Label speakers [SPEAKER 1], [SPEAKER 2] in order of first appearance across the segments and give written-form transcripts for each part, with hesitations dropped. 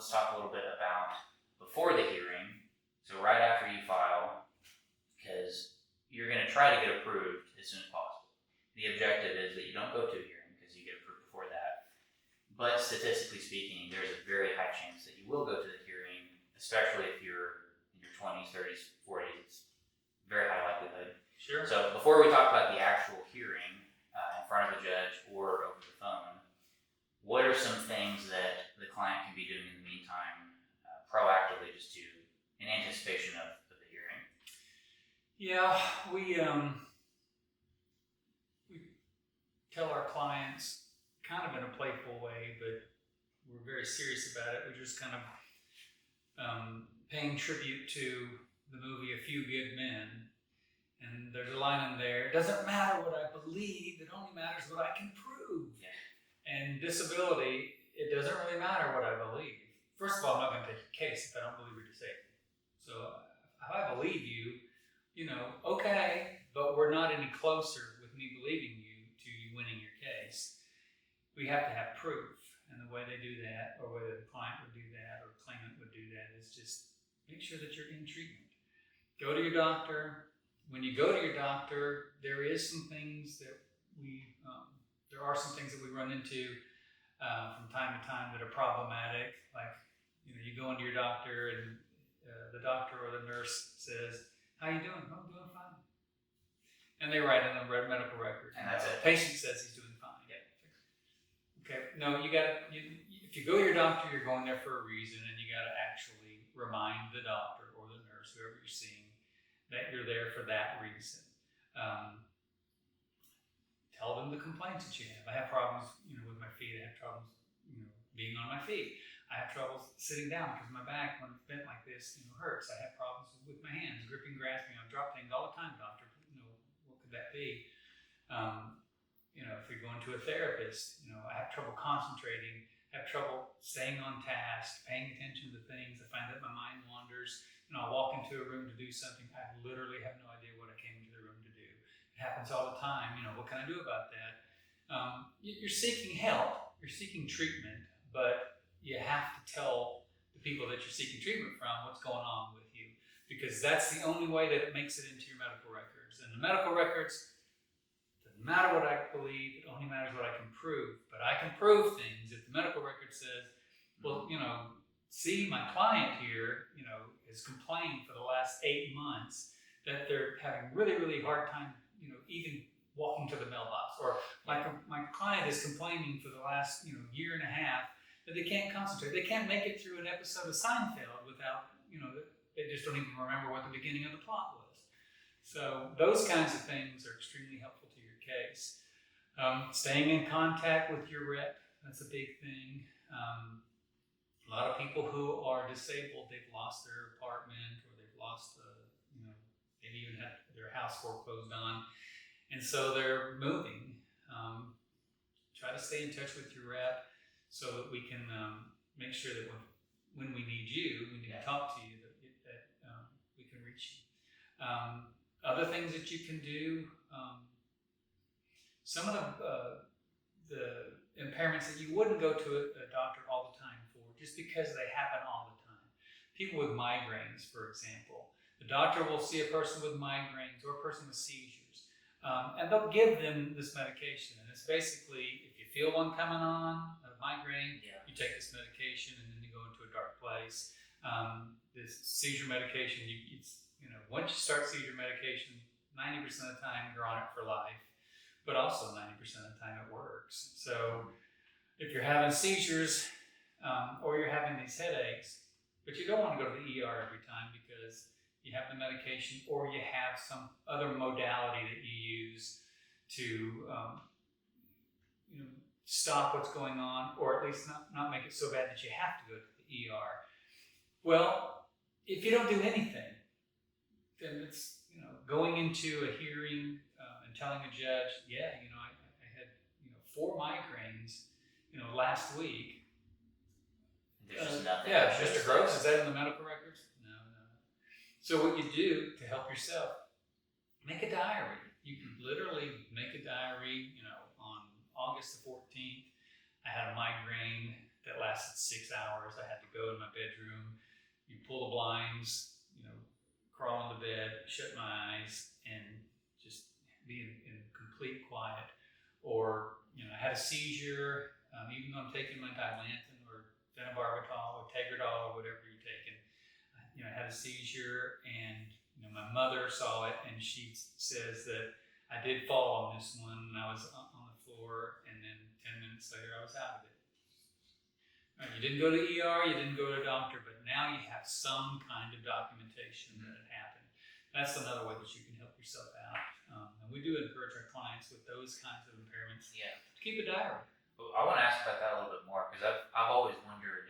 [SPEAKER 1] let's talk a little bit about before the hearing. So right after you file, because you're going to try to get approved as soon as possible. The objective is that you don't go to a hearing because you get approved before that. But statistically speaking, there's a very high chance that you will go to the hearing, especially if you're in your 20s, 30s, 40s. It's very high likelihood.
[SPEAKER 2] Sure.
[SPEAKER 1] So before we talk about the actual hearing in front of a judge or over the phone, what are some things that the client can be doing in the meantime proactively just to, in anticipation of the hearing?
[SPEAKER 2] Yeah, we tell our clients kind of in a playful way, but we're very serious about it. We're just kind of paying tribute to the movie A Few Good Men. And there's a line in there, it doesn't matter what I believe, it only matters what I can prove.
[SPEAKER 1] Yeah.
[SPEAKER 2] And disability, it doesn't really matter what I believe. First of all, I'm not going to take your case if I don't believe you're disabled. So if I believe you, okay, but we're not any closer with me believing you to you winning your case. We have to have proof. And the way they do that, or whether the client would do that, or the claimant would do that, is just make sure that you're in treatment. Go to your doctor. When you go to your doctor, there is some things that there are some things that we run into from time to time that are problematic. Like, you go into your doctor and the doctor or the nurse says, "How you doing?" "Oh, I'm doing fine." And they write in the medical record.
[SPEAKER 1] And that's it.
[SPEAKER 2] The patient says he's doing fine. Yeah. Okay. No, if you go to your doctor, you're going there for a reason, and you got to actually remind the doctor or the nurse, whoever you're seeing, that you're there for that reason. Tell them the complaints that you have. I have problems, with my feet. I have troubles, being on my feet. I have troubles sitting down because my back, when it's bent like this, hurts. I have problems with my hands, gripping, grasping. I drop things all the time, doctor. What could that be? If you're going to a therapist, I have trouble concentrating. I have trouble staying on task, paying attention to things. I find that my mind wanders. I walk into a room to do something. I literally have no idea what I came into the room to do. It happens all the time. What can I do about that? You're seeking help. You're seeking treatment, but you have to tell the people that you're seeking treatment from what's going on with you, because that's the only way that it makes it into your medical records. And the medical records, doesn't matter what I believe, it only matters what I can prove. But I can prove things. If the medical record says, well, see, my client here, has complained for the last 8 months that they're having really, really hard time, even walking to the mailbox. Or my client is complaining for the last, year and a half that they can't concentrate. They can't make it through an episode of Seinfeld without, they just don't even remember what the beginning of the plot was. So those kinds of things are extremely helpful to your case. Staying in contact with your rep, that's a big thing. A lot of people who are disabled, they've lost their apartment, or they've lost, maybe even had their house foreclosed on, and so they're moving. Try to stay in touch with your rep so that we can make sure that when we need you, we need to talk to you, that we can reach you. Other things that you can do, some of the impairments that you wouldn't go to a doctor all the time for, just because they happen all the time. People with migraines, for example. The doctor will see a person with migraines or a person with seizures, and they'll give them this medication. And it's basically, if you feel one coming on, a migraine, you take this medication, and then you go into a dark place. This seizure medication, once you start seizure medication, 90% of the time you're on it for life, but also 90% of the time it works. So if you're having seizures, or you're having these headaches, but you don't want to go to the ER every time because you have the medication, or you have some other modality that you use to stop what's going on, or at least not make it so bad that you have to go to the ER. Well, if you don't do anything, then it's going into a hearing and telling a judge, I had 4 migraines last week.
[SPEAKER 1] There's just nothing.
[SPEAKER 2] Mr. Gross, is that in the medical records? No. So what you do to help yourself, make a diary. You can literally make a diary, on August the 14th, I had a migraine that lasted 6 hours. I had to go in my bedroom, you pull the blinds, crawl into bed, shut my eyes, and just be in complete quiet. Or, I had a seizure, even though I'm taking my Dilantin or phenobarbital or Tegretol or whatever you're taking. I had a seizure, and my mother saw it, and she says that I did fall on this one, and I was on the floor, and then 10 minutes later I was out of it. You didn't go to the ER, you didn't go to a doctor, but now you have some kind of documentation that it happened. That's another way that you can help yourself out. And we do encourage our clients with those kinds of impairments to keep a diary.
[SPEAKER 1] Well, I want to ask about that a little bit more, because I've always wondered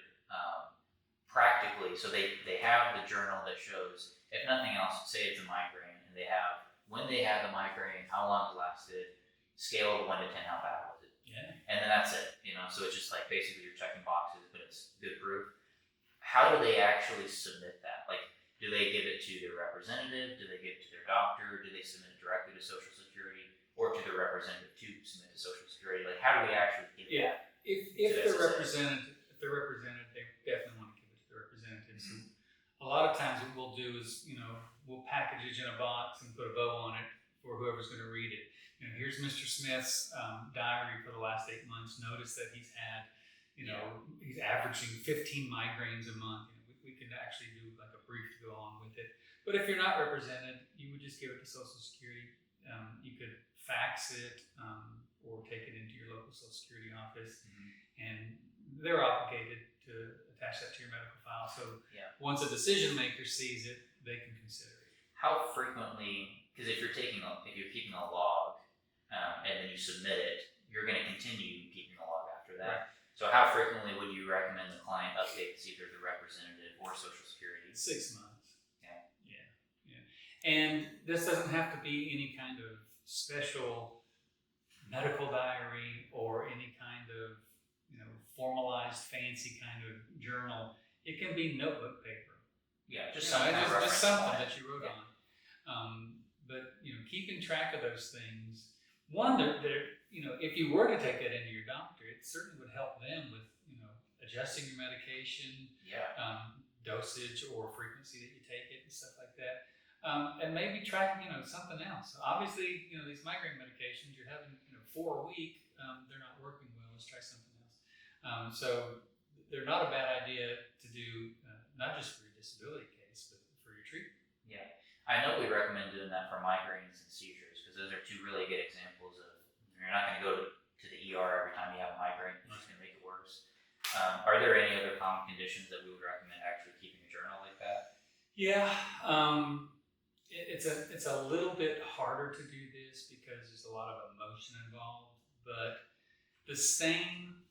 [SPEAKER 1] practically, so they have the journal that shows, if nothing else, say it's a migraine, and they have when they had the migraine, how long it lasted, scale of 1 to 10, how bad was it?
[SPEAKER 2] Yeah.
[SPEAKER 1] And then that's it, so it's just like basically you're checking boxes, but it's good proof. How do they actually submit that? Like, do they give it to their representative? Do they give it to their doctor? Do they submit it directly to Social Security or to their representative to submit to Social Security? Like, how do we actually give that?
[SPEAKER 2] If they're represented, they definitely want to give it to the representatives. Mm-hmm. A lot of times what we'll do is, we'll package it in a box and put a bow on it for whoever's going to read it. Here's Mr. Smith's diary for the last 8 months. Notice that he's had, he's averaging 15 migraines a month. We can actually do like a brief to go along with it. But if you're not represented, you would just give it to Social Security. You could fax it or take it into your local Social Security office, and they're obligated to attach that to your medical file. So once a decision maker sees it, they can consider it.
[SPEAKER 1] How frequently? Because if you're keeping a log and then you submit it, you're going to continue keeping the log after that. Right. So how frequently would you recommend the client updates either the representative or Social Security?
[SPEAKER 2] 6 months. Yeah. And this doesn't have to be any kind of special medical diary or any kind of formalized fancy kind of journal. It can be notebook paper.
[SPEAKER 1] Yeah,
[SPEAKER 2] just something that you wrote on. But keeping track of those things. One, if you were to take that into your doctor, it certainly would help them with adjusting your medication, dosage or frequency that you take it and stuff like that. And maybe tracking something else. Obviously, these migraine medications you're having 4 a week, they're not working well. Let's try something else. So they're not a bad idea to do, not just for your disability case, but for your treatment.
[SPEAKER 1] Yeah, I know we recommend doing that for migraines and seizures, because those are 2 really good examples of you're not going to go to the ER every time you have a migraine. It's just going to make it worse. Are there any other common conditions that we would recommend actually keeping a journal like that?
[SPEAKER 2] Yeah, it's a little bit harder to do this because there's a lot of emotion involved, but the same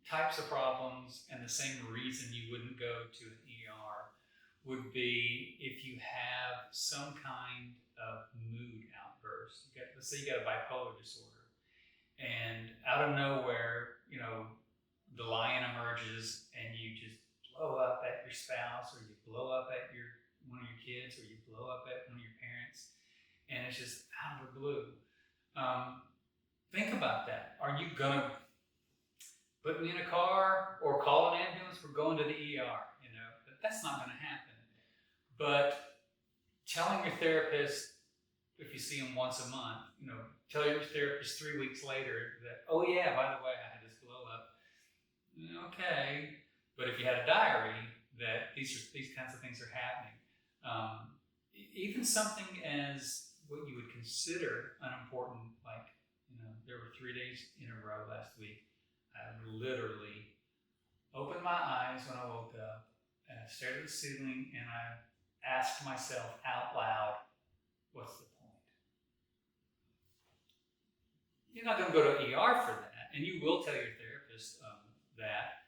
[SPEAKER 2] types of problems and the same reason you wouldn't go to an ER would be if you have some kind of mood outburst. Let's say you got a bipolar disorder, and out of nowhere, the lion emerges, and you just blow up at your spouse, or you blow up at one of your kids, or you blow up at one of your parents, and it's just out of the blue. Think about that. Are you gonna put me in a car or call an ambulance? We're going to the ER. That's not going to happen. But telling your therapist, if you see him once a month, tell your therapist 3 weeks later that, oh yeah, by the way, I had this blow up. Okay, but if you had a diary that these kinds of things are happening, even something as what you would consider unimportant, like there were 3 days in a row last week. I literally opened my eyes when I woke up, and I stared at the ceiling, and I asked myself out loud, what's the point? You're not going to go to ER for that, and you will tell your therapist that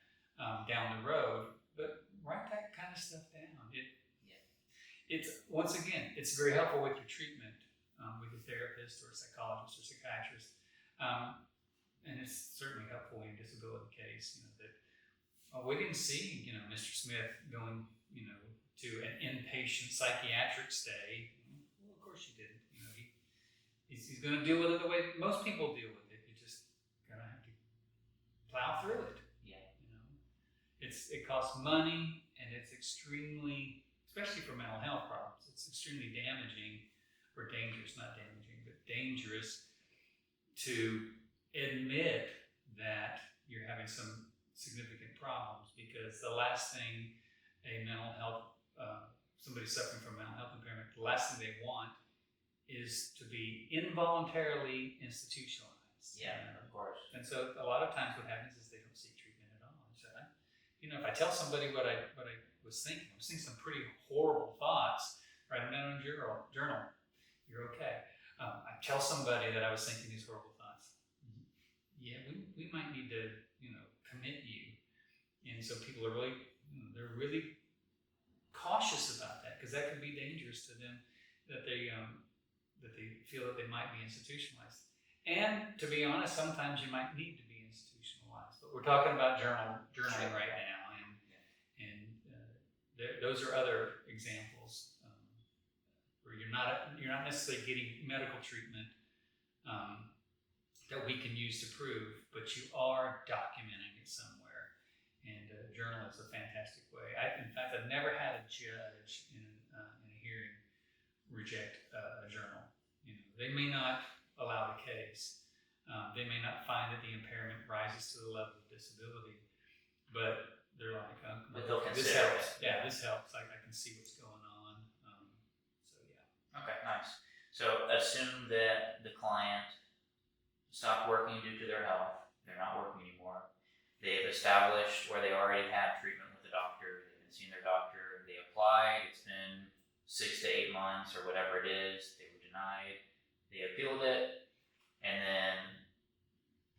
[SPEAKER 2] down the road, but write that kind of stuff down. It's once again, it's very helpful with your treatment with a therapist or a psychologist or psychiatrist. And it's certainly helpful in your disability case, that we didn't see, Mr. Smith going, to an inpatient psychiatric stay. Well, of course you didn't. He's going to deal with it the way most people deal with it. You're just going to have to plow through it.
[SPEAKER 1] Yeah.
[SPEAKER 2] it costs money, and it's extremely, especially for mental health problems, it's extremely damaging, or dangerous, not damaging, but dangerous to admit that you're having some significant problems, because the last thing a mental health, somebody suffering from mental health impairment, the last thing they want is to be involuntarily institutionalized.
[SPEAKER 1] Yeah, of course.
[SPEAKER 2] And so a lot of times what happens is they don't seek treatment at all. So if I tell somebody what I was thinking, I was thinking some pretty horrible thoughts, write them down in a journal. You're okay. I tell somebody that I was thinking these horrible thoughts. Yeah, we might need to, commit you. And so people are they're really cautious about that, because that could be dangerous to them, that they feel that they might be institutionalized. And to be honest, sometimes you might need to be institutionalized. But we're talking about journaling right now, and those are other examples where you're not necessarily getting medical treatment that we can use to prove, but you are documenting it somewhere. And journal is a fantastic way. In fact, I've never had a judge in a hearing reject a journal. They may not allow the case. They may not find that the impairment rises to the level of disability, but they're like,
[SPEAKER 1] but they'll
[SPEAKER 2] this
[SPEAKER 1] consider
[SPEAKER 2] helps.
[SPEAKER 1] it.
[SPEAKER 2] Yeah, this helps. I can see what's going on. So yeah.
[SPEAKER 1] Okay, nice. So assume that the client stopped working due to their health. They're not working anymore. They've established where they already had treatment with the doctor. They've been seeing their doctor. They applied. It's been 6 to 8 months or whatever it is. They were denied. They appealed it. And then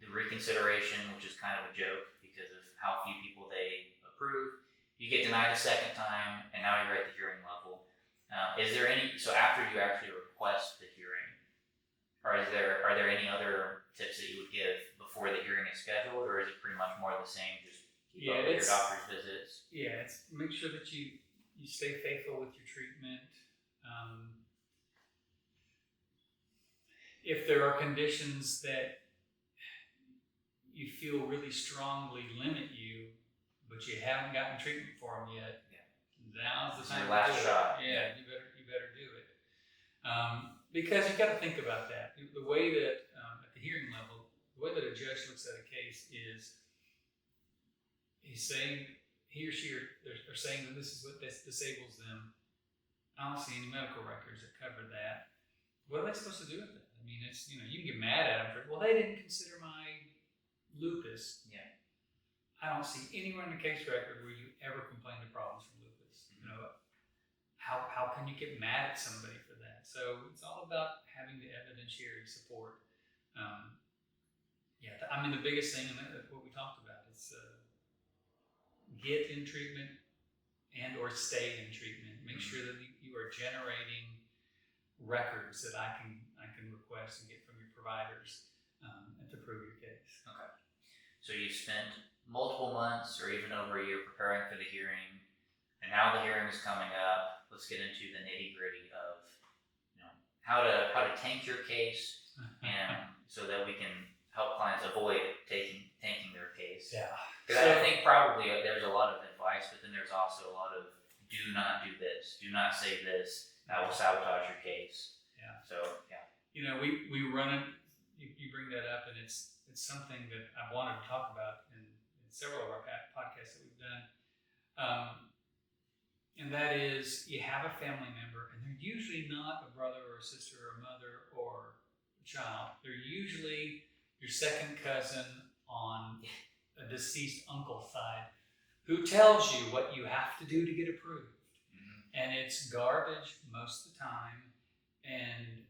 [SPEAKER 1] the reconsideration, which is kind of a joke because of how few people they approve, you get denied a second time, and now you're at the hearing level. So after you actually request the hearing, are there any other tips that you would give before the hearing is scheduled, or is it pretty much more of the same, just keep up with your doctor's visits?
[SPEAKER 2] Yeah, it's make sure that you stay faithful with your treatment. If there are conditions that you feel really strongly limit you, but you haven't gotten treatment for them yet, now's the time.
[SPEAKER 1] Your last shot.
[SPEAKER 2] Yeah, you better do it. Because you got to think about that. The way that at the hearing level, the way that a judge looks at a case is he's saying, he or she are saying that this is what disables them. I don't see any medical records that cover that. What are they supposed to do with it? I mean, it's, you can get mad at them for, well, they didn't consider my lupus.
[SPEAKER 1] Yeah.
[SPEAKER 2] I don't see anywhere in the case record where you ever complained of problems from lupus.
[SPEAKER 1] Mm-hmm.
[SPEAKER 2] How can you get mad at somebody for that? So it's all about having the evidentiary support. The biggest thing, and what we talked about, is get in treatment and or stay in treatment. Make sure that you are generating records that I can request and get from your providers and to prove your case.
[SPEAKER 1] Okay. So you spent multiple months or even over a year preparing for the hearing, and now the hearing is coming up. Let's get into the nitty-gritty of how to tank your case, and so that we can help clients avoid tanking their case.
[SPEAKER 2] Yeah.
[SPEAKER 1] Because I think probably there's a lot of advice, but then there's also a lot of do not do this, do not say this, that will sabotage your case.
[SPEAKER 2] Yeah.
[SPEAKER 1] So yeah.
[SPEAKER 2] We run it. You bring that up, and it's something that I've wanted to talk about in several of our podcasts that we've done. And that is, you have a family member, and they're usually not a brother or a sister or a mother or a child. They're usually your second cousin on a deceased uncle's side, who tells you what you have to do to get approved. Mm-hmm. And it's garbage most of the time. And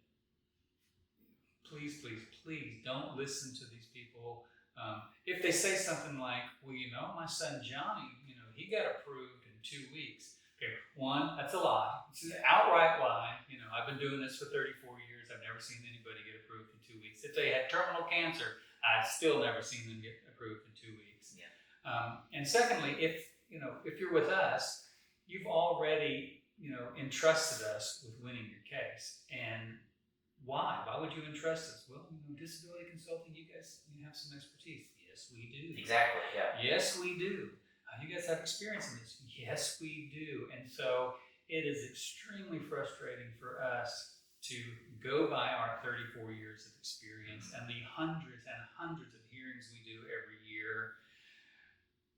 [SPEAKER 2] please, please, please don't listen to these people. If they say something like, well, my son Johnny, he got approved in 2 weeks. Okay, one, that's a lie. It's an outright lie. I've been doing this for 34 years. I've never seen anybody get approved in 2 weeks. If they had terminal cancer, I've still never seen them get approved in 2 weeks.
[SPEAKER 1] Yeah.
[SPEAKER 2] And secondly, if you're with us, you've already, entrusted us with winning your case. And why? Why would you entrust us? Well, disability consulting, you guys have some expertise. Yes, we do.
[SPEAKER 1] Exactly, yeah.
[SPEAKER 2] Yes, we do. You guys have experience in this? Yes, we do. And so it is extremely frustrating for us to go by our 34 years of experience and the hundreds and hundreds of hearings we do every year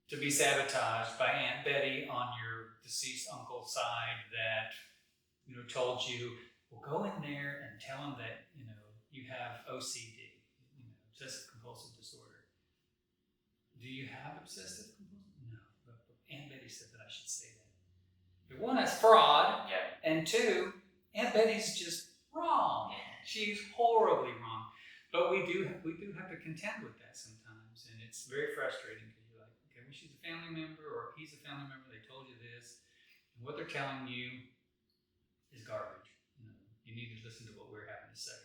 [SPEAKER 2] to be sabotaged by Aunt Betty on your deceased uncle's side that, told you, well, go in there and tell them that, you have OCD, obsessive compulsive disorder. Do you have obsessive compulsive? No, but Aunt Betty said that I should say that. One, that's fraud,
[SPEAKER 1] Yeah.
[SPEAKER 2] and two, Aunt Betty's just wrong.
[SPEAKER 1] Yeah.
[SPEAKER 2] She's horribly wrong. But we do have to contend with that sometimes, and it's very frustrating because you're like, okay, well, she's a family member or he's a family member. They told you this, and what they're telling you is garbage. You need to listen to what we're having to say.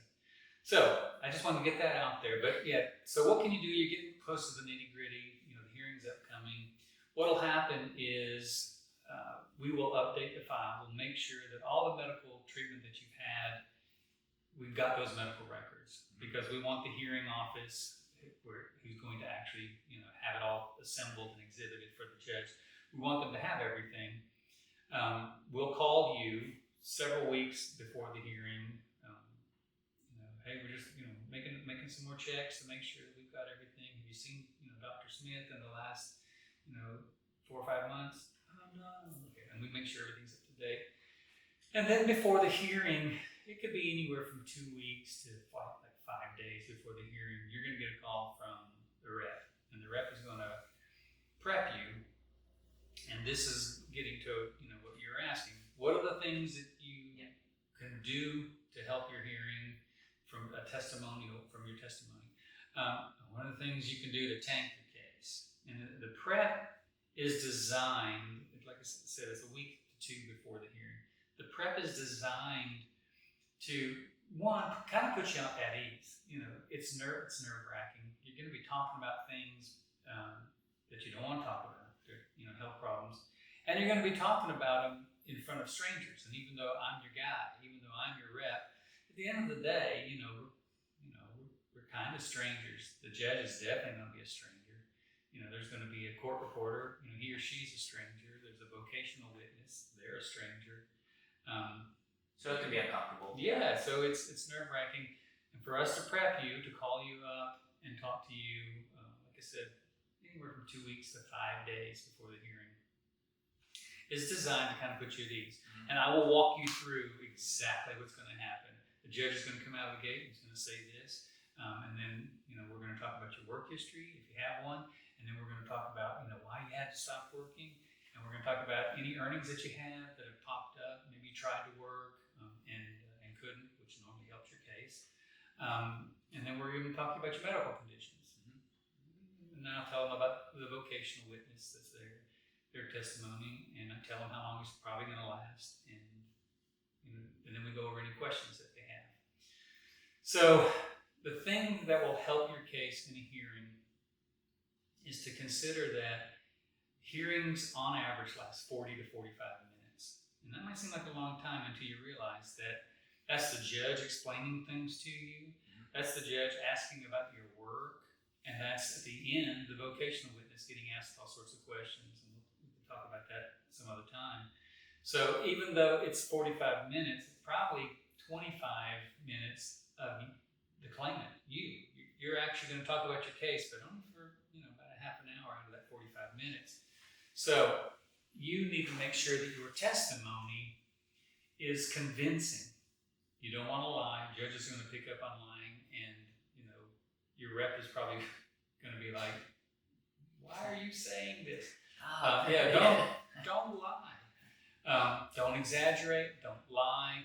[SPEAKER 2] So I just want to get that out there. But yeah, so what can you do? You're getting close to the nitty gritty. The hearing's upcoming. What'll happen is we will update the file. We'll make sure that all the medical treatment that you've had, we've got those medical records because we want the hearing office who's going to actually have it all assembled and exhibited for the judge. We want them to have everything. We'll call you several weeks before the hearing. Hey, we're just making some more checks to make sure that we've got everything. Have you seen Dr. Smith in the last 4 or 5 months? Oh no. Okay, and we make sure everything's up to date. And then before the hearing, it could be anywhere from 2 weeks to like 5 days before the hearing. You're going to get a call from the rep, and the rep is going to prep you. And this is getting to what you're asking. What are the things that you can do to help your hearing from a testimonial from your testimony? One of the things you can do to tank your case, and the prep is designed, like I said, it's a week to 2 before the hearing. The prep is designed to, one, kind of put you at ease. It's nerve-wracking. You're going to be talking about things that you don't want to talk about, health problems. And you're going to be talking about them in front of strangers. And even though I'm your guy, even though I'm your rep, at the end of the day, we're kind of strangers. The judge is definitely going to be a stranger. There's going to be a court reporter. He or she's a stranger. There's a vocational witness. They're a stranger.
[SPEAKER 1] So it can be uncomfortable.
[SPEAKER 2] Yeah, so it's nerve-wracking. And for us to prep you, to call you up and talk to you, like I said, anywhere from 2 weeks to 5 days before the hearing, is designed to kind of put you at ease. And I will walk you through exactly what's going to happen. The judge is going to come out of the gate and he's going to say this. And then, we're going to talk about your work history, if you have one. And then we're going to talk about, why you had to stop working. And we're going to talk about any earnings that you have that have popped up. Maybe you tried to work and couldn't, which normally helps your case. And then we're going to talk about your medical conditions. And then I'll tell them about the vocational witness that's their testimony, and I tell them how long it's probably going to last, and then we go over any questions that they have. So the thing that will help your case in a hearing is to consider that hearings on average last 40 to 45 minutes. And that might seem like a long time until you realize that that's the judge explaining things to you, that's the judge asking about your work, and that's at the end the vocational witness getting asked all sorts of questions. And we can talk about that some other time. So even though it's 45 minutes, it's probably 25 minutes of the claimant, you're actually going to talk about your case, but only for about a half an hour out of that 45 minutes. So you need to make sure that your testimony is convincing. You don't want to lie. The judge is going to pick up on lying, and your rep is probably going to be like, "Why are you saying this?" Don't lie. Don't exaggerate. Don't lie.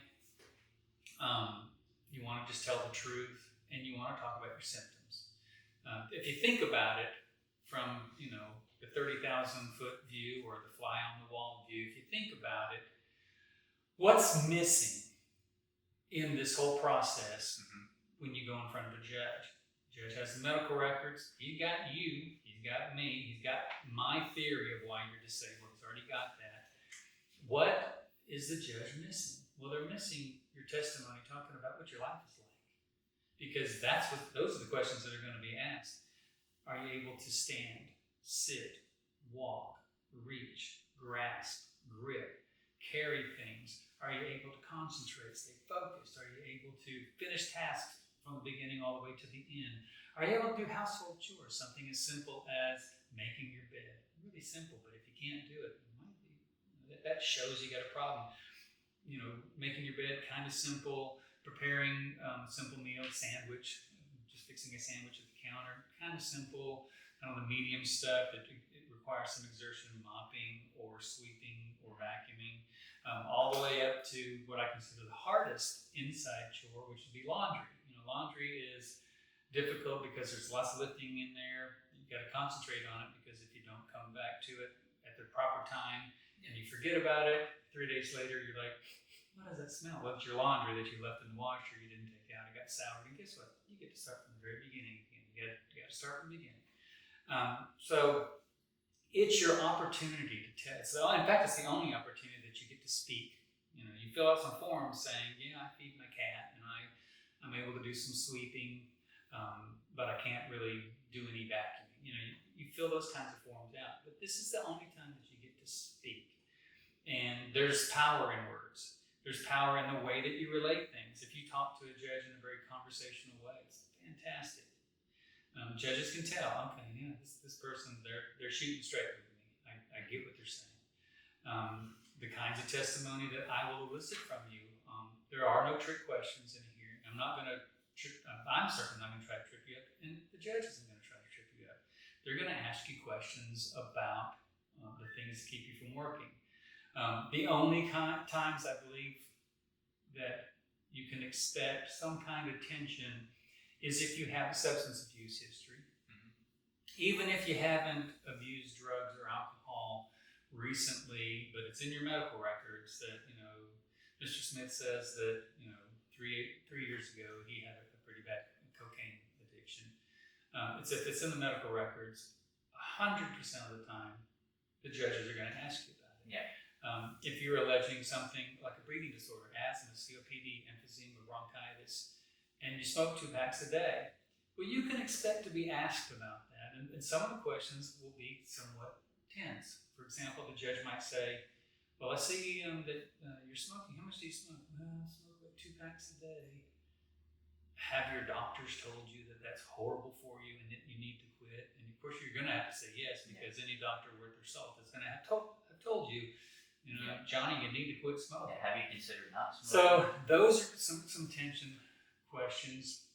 [SPEAKER 2] You want to just tell the truth, and you want to talk about your symptoms. If you think about it from the 30,000-foot view or the fly on the wall view, if you think about it, what's missing in this whole process when you go in front of a judge? The judge has the medical records. He's got you. He's got me. He's got my theory of why you're disabled. He's already got that. What is the judge missing? Well, they're missing your testimony talking about what your life is like. Because those are the questions that are going to be asked. Are you able to stand, sit, walk, reach, grasp, grip, carry things? Are you able to concentrate, stay focused? Are you able to finish tasks from the beginning all the way to the end? Are you able to do household chores? Something as simple as making your bed. Really simple, but if you can't do it, that shows you got a problem. Making your bed, kind of simple. Preparing a simple meal, sandwich, just fixing a sandwich at the counter, kind of simple. Kind of the medium stuff that it requires some exertion, mopping or sweeping or vacuuming, all the way up to what I consider the hardest inside chore, which would be laundry. Laundry is difficult because there's lots of lifting in there. You've got to concentrate on it, because if you don't come back to it at the proper time and you forget about it, 3 days later you're like, what does that smell? Well, it's your laundry that you left in the washer, you didn't take out, it got soured. And guess what? You get to start from the very beginning again. You got to start from the beginning. So it's your opportunity to test. So in fact, it's the only opportunity that you get to speak. You fill out some forms saying, yeah, I feed my cat, and I'm able to do some sweeping, but I can't really do any vacuuming. You fill those kinds of forms out. But this is the only time that you get to speak. And there's power in words. There's power in the way that you relate things. If you talk to a judge in a very conversational way, it's fantastic. Judges can tell, okay, yeah, this person, they're shooting straight with me. I get what they're saying. The kinds of testimony that I will elicit from you, there are no trick questions in here. I'm certainly not going to try to trip you up, and the judge isn't going to try to trip you up. They're going to ask you questions about the things that keep you from working. The only times I believe that you can expect some kind of tension is if you have a substance abuse history. Mm-hmm. Even if you haven't abused drugs or alcohol recently, but it's in your medical records that, Mr. Smith says that, 3 years ago he had a pretty bad cocaine addiction. If it's in the medical records, 100% of the time, the judges are going to ask you about it.
[SPEAKER 1] Yeah.
[SPEAKER 2] If you're alleging something like a breathing disorder, asthma, COPD, emphysema, bronchitis, and you smoke 2 packs a day, well, you can expect to be asked about that. And some of the questions will be somewhat tense. For example, the judge might say, well, I see that you're smoking. How much do you smoke? Well, I smoke like 2 packs a day. Have your doctors told you that that's horrible for you and that you need to quit? And of course, you're going to have to say yes, because any doctor worth their salt is going to have told you, Johnny, you need to quit smoking.
[SPEAKER 1] Yeah, have you considered not smoking?
[SPEAKER 2] So those are some tension questions.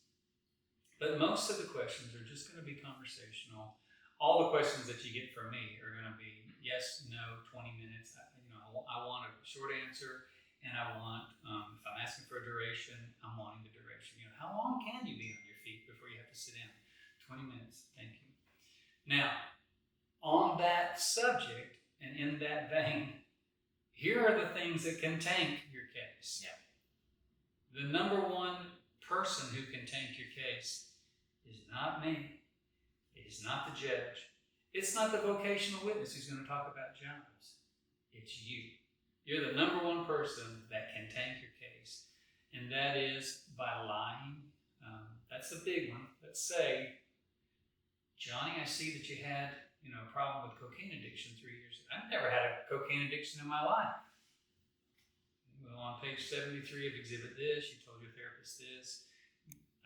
[SPEAKER 2] But most of the questions are just going to be conversational. All the questions that you get from me are going to be yes, no, 20 minutes. I want a short answer, and I want, if I'm asking for a duration, I'm wanting the duration. How long can you be on your feet before you have to sit down? 20 minutes, thank you. Now, on that subject, and in that vein, here are the things that can tank your case.
[SPEAKER 1] Yeah.
[SPEAKER 2] The number one person who can tank your case is not me. It is not the judge. It's not the vocational witness who's going to talk about jobs. It's you. You're the number one person that can tank your case. And that is by lying. That's a big one. Let's say, Johnny, I see that you had a problem with cocaine addiction 3 years ago. I've never had a cocaine addiction in my life. Well, on page 73 of exhibit this, you told your therapist this.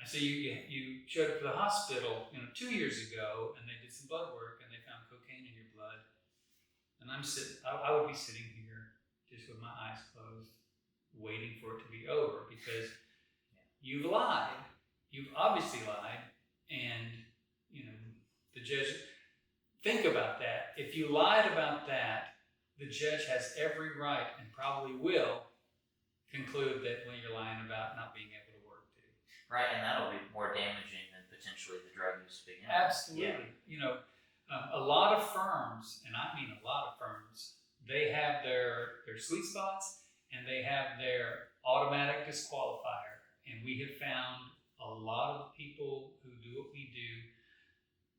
[SPEAKER 2] I see you showed up to the hospital 2 years ago, and they did some blood work, and they found cocaine in your blood. And I would be sitting here just with my eyes closed, waiting for it to be over, because you've lied. You've obviously lied, and the judge. Think about that. If you lied about that, the judge has every right, and probably will, conclude that when you're lying about not being able to work too.
[SPEAKER 1] Right, and that'll be more damaging than potentially the drug use to begin with.
[SPEAKER 2] Absolutely.
[SPEAKER 1] Yeah.
[SPEAKER 2] A lot of firms, and I mean a lot of firms, they have their sweet spots, and they have their automatic disqualifier. And we have found a lot of people who do what we do,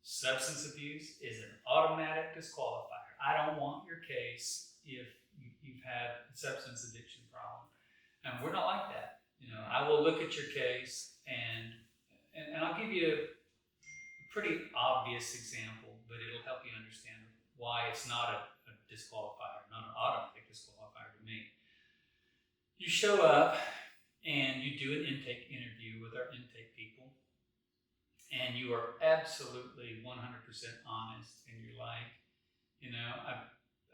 [SPEAKER 2] substance abuse is an automatic disqualifier. I don't want your case if you've had a substance addiction problem. And we're not like that. I will look at your case, and I'll give you a pretty obvious example, but it'll help you understand why it's not a disqualifier, not an automatic disqualifier to me. You show up and you do an intake interview with our intake people, and you are absolutely 100% honest, and you're like,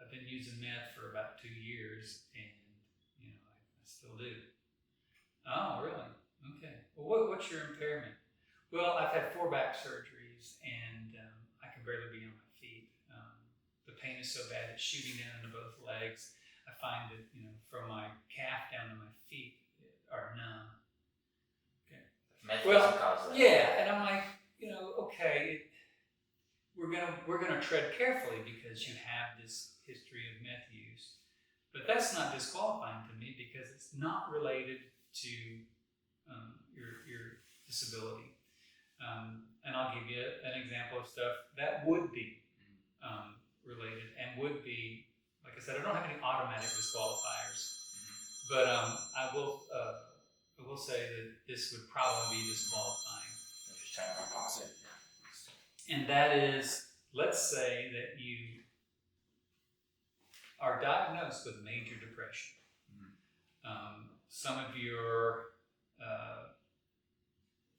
[SPEAKER 2] I've been using meth for about 2 years, and I still do. Oh, really? Okay. Well, what's your impairment? Well, I've had 4 back surgeries, and I can barely be on my feet. The pain is so bad; it's shooting down into both legs. I find that from my calf down to my feet are numb. Okay.
[SPEAKER 1] Meth
[SPEAKER 2] Well,
[SPEAKER 1] doesn't cause that.
[SPEAKER 2] yeah, and I'm like, okay, we're gonna tread carefully because you have this history of meth use, but that's not disqualifying to me because it's not related to your disability. And I'll give you an example of stuff that would be related and would be, like I said, I don't have any automatic disqualifiers, but I will say that this would probably be disqualifying.
[SPEAKER 1] I'm just trying to pause it.
[SPEAKER 2] And that is, let's say that you are diagnosed with major depression. Some of your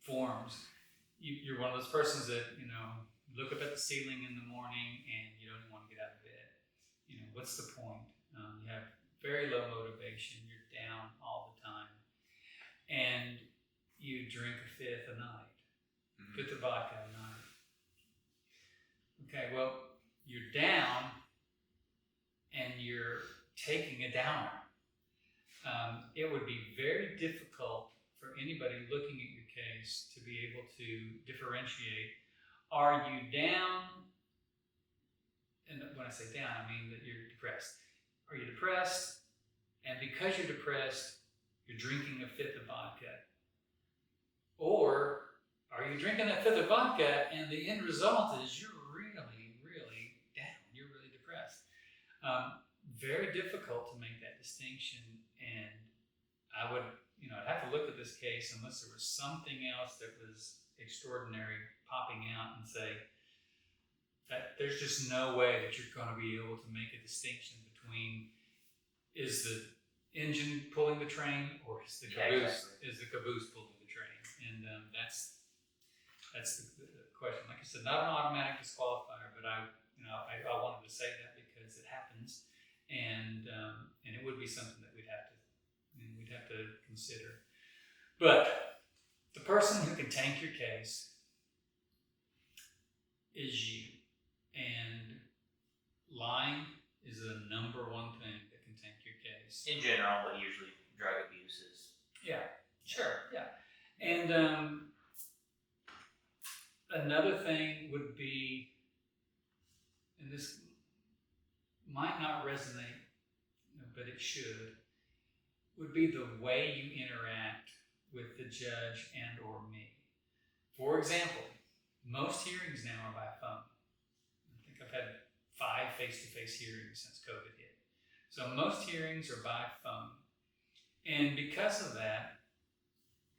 [SPEAKER 2] forms, you're one of those persons that, look up at the ceiling in the morning and you don't even want to get out of bed. What's the point? You have very low motivation, you're down all the time, and you drink a fifth a night, fifth of vodka a night. Okay, well, you're down and you're taking a downer. It would be very difficult for anybody looking at your case to be able to differentiate, are you down? And when I say down, I mean that you're depressed. Are you depressed? And because you're depressed, you're drinking a fifth of vodka. Or are you drinking that fifth of vodka and the end result is you're really, really down. You're really depressed. Very difficult to make that distinction, and I would, I'd have to look at this case unless there was something else that was extraordinary popping out and say that there's just no way that you're going to be able to make a distinction between is the engine pulling the train or is the caboose pulling the train, and that's the question. Like I said, not an automatic disqualifier, but I wanted to say that because it happens. And it would be something that we'd have to consider. But the person who can tank your case is you, and lying is the number one thing that can tank your case.
[SPEAKER 1] In general, but usually drug abuse is.
[SPEAKER 2] Yeah, sure, yeah. And another thing would be, and this might not resonate, but it should, would be the way you interact with the judge and or me. For example, most hearings now are by phone. I think I've had 5 face-to-face hearings since COVID hit. So most hearings are by phone. And because of that,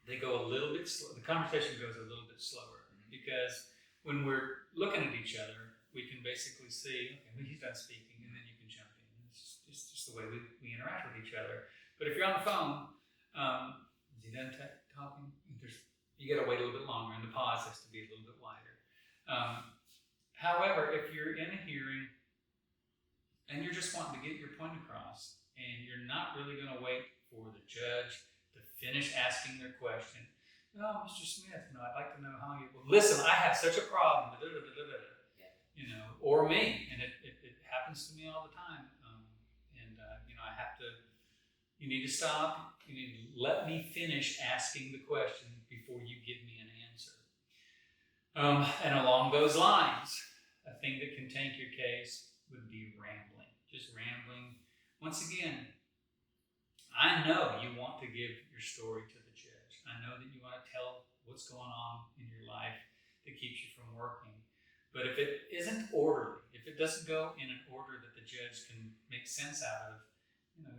[SPEAKER 2] they go a little bit slow. The conversation goes a little bit slower because when we're looking at each other, we can basically see, okay, well, he's done speaking, and then you can jump in. It's just the way we interact with each other. But if you're on the phone, is he done talking? You got to wait a little bit longer, and the pause has to be a little bit wider. However, if you're in a hearing and you're just wanting to get your point across, and you're not really going to wait for the judge to finish asking their question, "Oh, Mr. Smith, I'd like to know how you." Well, listen, I have such a problem. Or me, and it happens to me all the time. I have to. You need to stop. You need to let me finish asking the question before you give me an answer. And along those lines, a thing that can tank your case would be rambling. Just rambling. Once again, I know you want to give your story to the judge. I know that you want to tell what's going on in your life that keeps you from working. But if it isn't orderly, if it doesn't go in an order that the judge can make sense out of,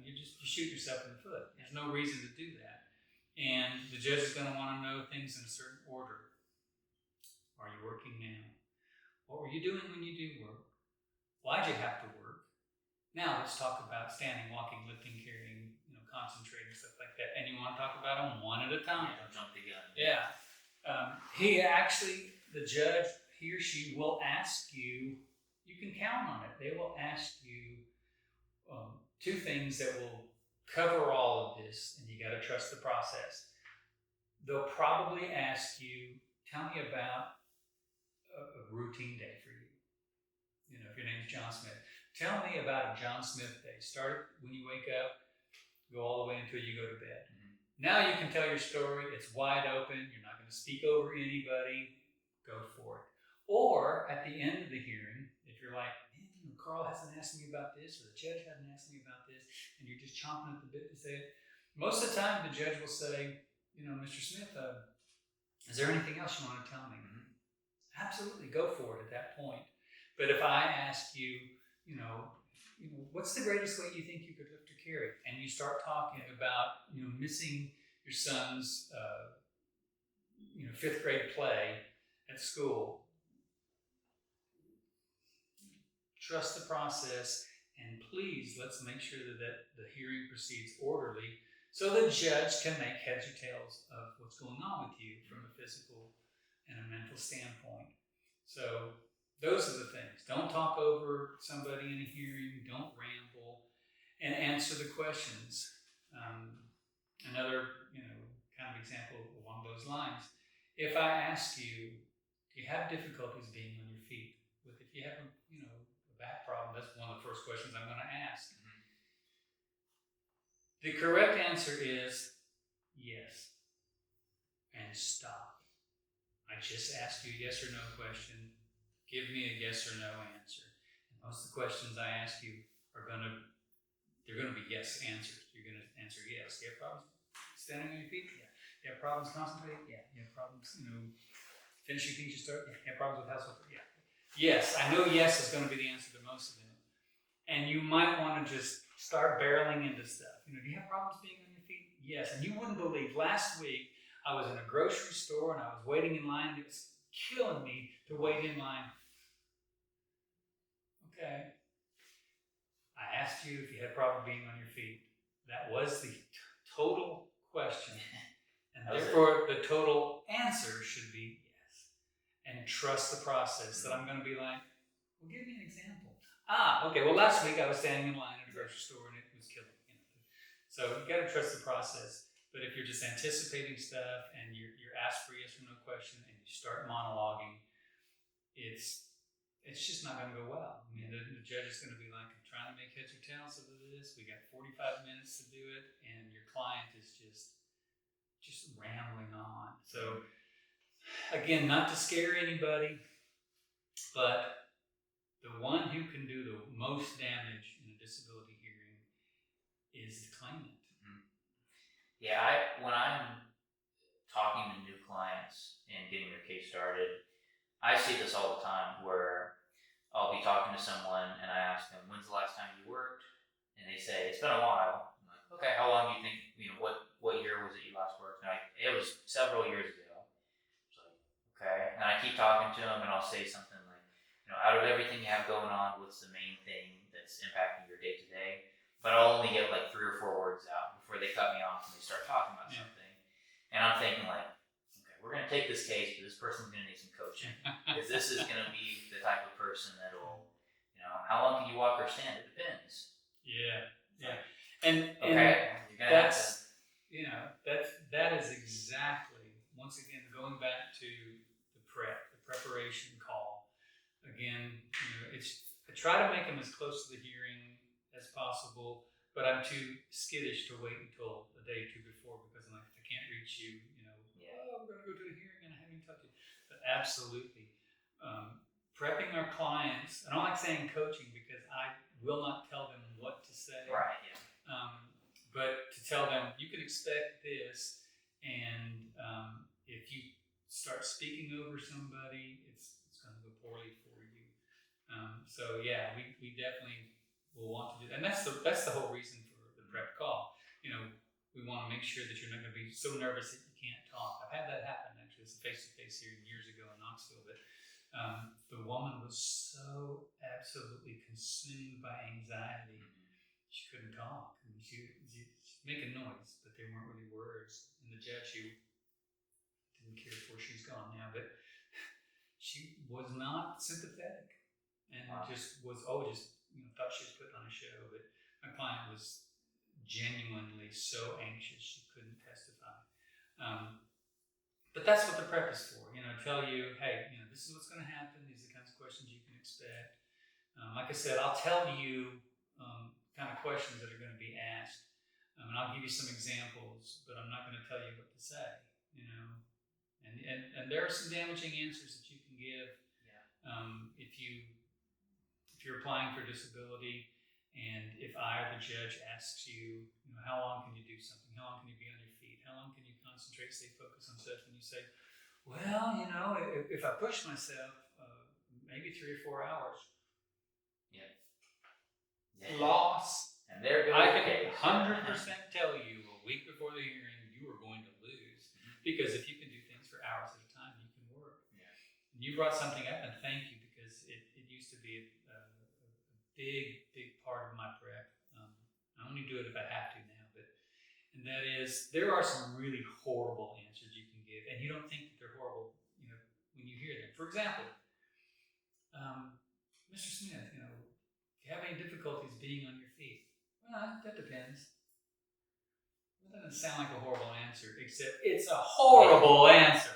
[SPEAKER 2] you shoot yourself in the foot. There's no reason to do that. And the judge is going to want to know things in a certain order. Are you working now? What were you doing when you do work? Why'd you have to work? Now let's talk about standing, walking, lifting, carrying, concentrating, stuff like that. And you want to talk about them one at a time.
[SPEAKER 1] Yeah, don't jump the gun.
[SPEAKER 2] Yeah. The judge, he or she will ask you, you can count on it. They will ask you two things that will cover all of this, and you got to trust the process. They'll probably ask you, tell me about a routine day for you. If your name's John Smith, tell me about a John Smith day. Start when you wake up, go all the way until you go to bed.
[SPEAKER 1] Mm-hmm.
[SPEAKER 2] Now you can tell your story. It's wide open. You're not going to speak over anybody. Go for it. Or at the end of the hearing, if you're like, man, Carl hasn't asked me about this, or the judge hasn't asked me about this, and you're just chomping at the bit to say it, most of the time the judge will say, Mr. Smith, is there anything else you want to tell me?
[SPEAKER 1] Mm-hmm.
[SPEAKER 2] Absolutely, go for it at that point. But if I ask you, what's the greatest weight you think you could lift or carry? And you start talking about, missing your son's, 5th grade play at school. Trust the process, and please, let's make sure that the hearing proceeds orderly so the judge can make heads or tails of what's going on with you from a physical and a mental standpoint. So those are the things. Don't talk over somebody in a hearing. Don't ramble, and answer the questions. Another, kind of example along those lines. If I ask you, do you have difficulties being on your feet? If you have a back problem, that's one of the first questions I'm going to ask.
[SPEAKER 1] Mm-hmm.
[SPEAKER 2] The correct answer is yes. And stop. I just asked you a yes or no question. Give me a yes or no answer. And most of the questions I ask you they're going to be yes answers. You're going to answer yes. You have problems standing on your feet? Yeah. You have problems concentrating? Yeah. You have problems, finishing things you start? Yeah. You have problems with household? Yeah. Yes. I know yes is going to be the answer to most of them. And you might want to just start barreling into stuff. Do you have problems being on your feet? Yes. And you wouldn't believe, last week I was in a grocery store and I was waiting in line. It was killing me to wait in line. Okay. I asked you if you had a problem being on your feet. That was the total question. And therefore, the total answer should be yes. And trust the process. That I'm going to be like, well, give me an example. Okay. Well, last week I was standing in line at a grocery store and it was killing me. So you got to trust the process. But if you're just anticipating stuff and you're asked for a yes or no question and you start monologuing, it's just not going to go well. The judge is going to be like, I'm trying to make heads or tails of this. We got 45 minutes to do it, and your client is just rambling on. So, again, not to scare anybody, but the one who can do the most damage in a disability hearing is the claimant.
[SPEAKER 1] Mm-hmm. Yeah, when I'm talking to new clients and getting their case started, I see this all the time where I'll be talking to someone and I ask them, when's the last time you worked? And they say, it's been a while. I'm like, okay, how long do you think, what year was it you last worked? And it was several years ago. It's like, okay. And I keep talking to them and I'll say something like, out of everything you have going on, what's the main thing that's impacting your day to day? But I'll only get like 3 or 4 words out before they cut me off and they start talking about something. And I'm thinking like, we're going to take this case, but this person's going to need some coaching. Because this is going to be the type of person that will, how long can you walk or stand? It depends.
[SPEAKER 2] Yeah.
[SPEAKER 1] And
[SPEAKER 2] you're gonna that's, that is exactly, once again, going back to the preparation call. Again, I try to make them as close to the hearing as possible, but I'm too skittish to wait until a day or two before because I'm like, if I can't reach you, we're going to go to the hearing and I haven't talked to you. But absolutely. Prepping our clients, I don't like saying coaching because I will not tell them what to say.
[SPEAKER 1] Right, yeah.
[SPEAKER 2] But to tell them, you can expect this, and if you start speaking over somebody, it's going to go poorly for you. So yeah, we definitely will want to do that. And that's the whole reason for the prep call. We want to make sure that you're not going to be so nervous that you can't talk. I've had that happen, actually. It's a face-to-face here years ago in Knoxville. But The woman was so absolutely consumed by anxiety, she couldn't talk. I mean, she's making noise, but they weren't really words. And the judge, who didn't care for, she's gone now, but she was not sympathetic, and just thought she was putting on a show. But my client was genuinely so anxious she couldn't testify. But that's what the prep is for. Tell you, hey, this is what's going to happen. These are the kinds of questions you can expect. Like I said, I'll tell you kind of questions that are going to be asked, and I'll give you some examples, but I'm not going to tell you what to say. And there are some damaging answers that you can give. If you're applying for disability, and if I, the judge, asks you, how long can you do something? How long can you be on your feet? How long can you concentrate, stay focused on stuff? And you say, well, if I push myself, maybe 3 or 4 hours.
[SPEAKER 1] Yeah.
[SPEAKER 2] Loss.
[SPEAKER 1] And there goes
[SPEAKER 2] I
[SPEAKER 1] the
[SPEAKER 2] can
[SPEAKER 1] case.
[SPEAKER 2] 100% tell you a week before the hearing, you are going to lose. Because if you can do things for hours at a time, you can work.
[SPEAKER 1] Yeah.
[SPEAKER 2] And you brought something up, and thank you, because it used to be a big part of my prep. I only do it if I have to now, and that is, there are some really horrible answers you can give, and you don't think that they're horrible, when you hear them. For example, Mr. Smith, do you have any difficulties being on your feet? Well, that depends. That doesn't sound like a horrible answer, except it's a horrible answer.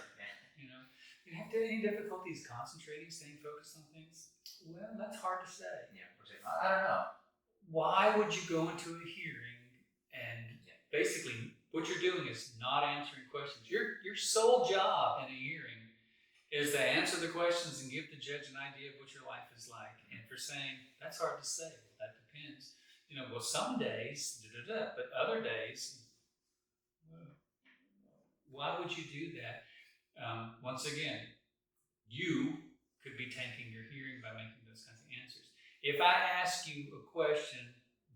[SPEAKER 2] Do you have any difficulties concentrating, staying focused on things? Well, that's hard to say.
[SPEAKER 1] Yeah, I don't know.
[SPEAKER 2] Why would you go into a hearing and basically what you're doing is not answering questions? Your sole job in a hearing is to answer the questions and give the judge an idea of what your life is like. And for saying, that's hard to say, well, that depends. Well, some days, but other days, why would you do that? Once again, you could be tanking your hearing by making those kinds of answers. If I ask you a question,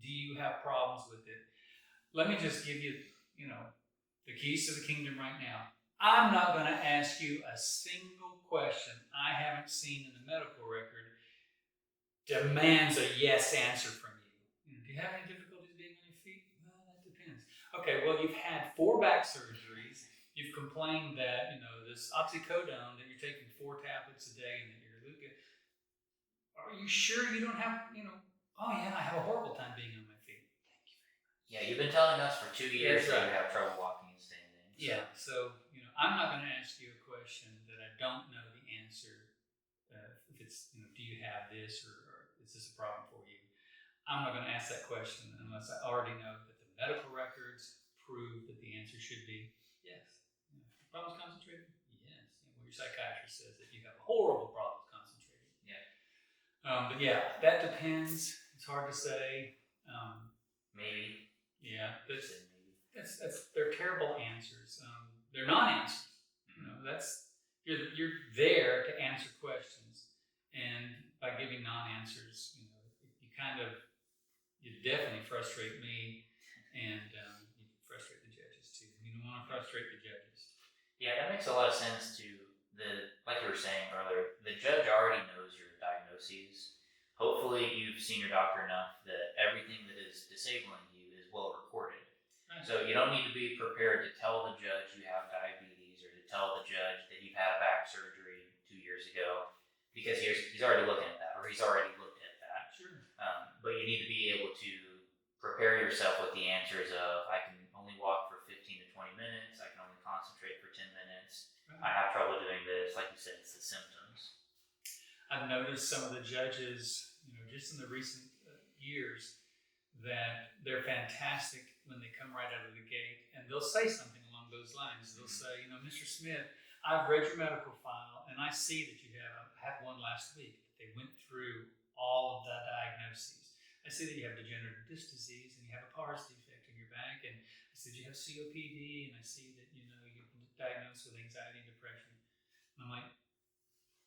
[SPEAKER 2] do you have problems with it? Let me just give you, the keys to the kingdom right now. I'm not going to ask you a single question I haven't seen in the medical record demands a yes answer from you. Do you have any difficulties being on your feet? Well, that depends. Okay, well, you've had 4 back surgeries. You've complained that, this oxycodone that you're taking 4 tablets a day and that you're looking. Are you sure you don't have, oh yeah, I have a horrible time being on my feet. Thank you very much.
[SPEAKER 1] Yeah, you've been telling us for 2 years that you have trouble walking and standing. So.
[SPEAKER 2] Yeah, so, I'm not going to ask you a question that I don't know the answer. If it's, do you have this or is this a problem for you? I'm not going to ask that question unless I already know that the medical records prove that the answer should be yes. Problems concentrating? Yes. Well, your psychiatrist says that you have horrible problems concentrating.
[SPEAKER 1] Yeah.
[SPEAKER 2] But yeah, that depends. It's hard to say.
[SPEAKER 1] Maybe.
[SPEAKER 2] Yeah, they're terrible answers. They're non-answers. You're there to answer questions, and by giving non-answers, you definitely frustrate me, and you frustrate the judges too. You don't want to frustrate the judges.
[SPEAKER 1] Yeah, that makes a lot of sense to like you were saying earlier, the judge already knows your diagnoses. Hopefully you've seen your doctor enough that everything that is disabling you is well recorded. Right. So you don't need to be prepared to tell the judge you have diabetes or to tell the judge that you've had a back surgery 2 years ago, because he's already looking at that, or he's already looked at that.
[SPEAKER 2] Sure.
[SPEAKER 1] But you need to be able to prepare yourself with the answers of, I can only walk for 15 to 20 minutes, I can only concentrate for 10 minutes, I have trouble doing this. Like you said, it's the symptoms.
[SPEAKER 2] I've noticed some of the judges, just in the recent years, that they're fantastic when they come right out of the gate, and they'll say something along those lines. They'll say, Mr. Smith, I've read your medical file, and I see that you have, I had one last week, they went through all of the diagnoses. I see that you have degenerative disc disease, and you have a pars defect in your back, and I see that you have COPD, and I see that, you're diagnosed with anxiety and depression. And I'm like,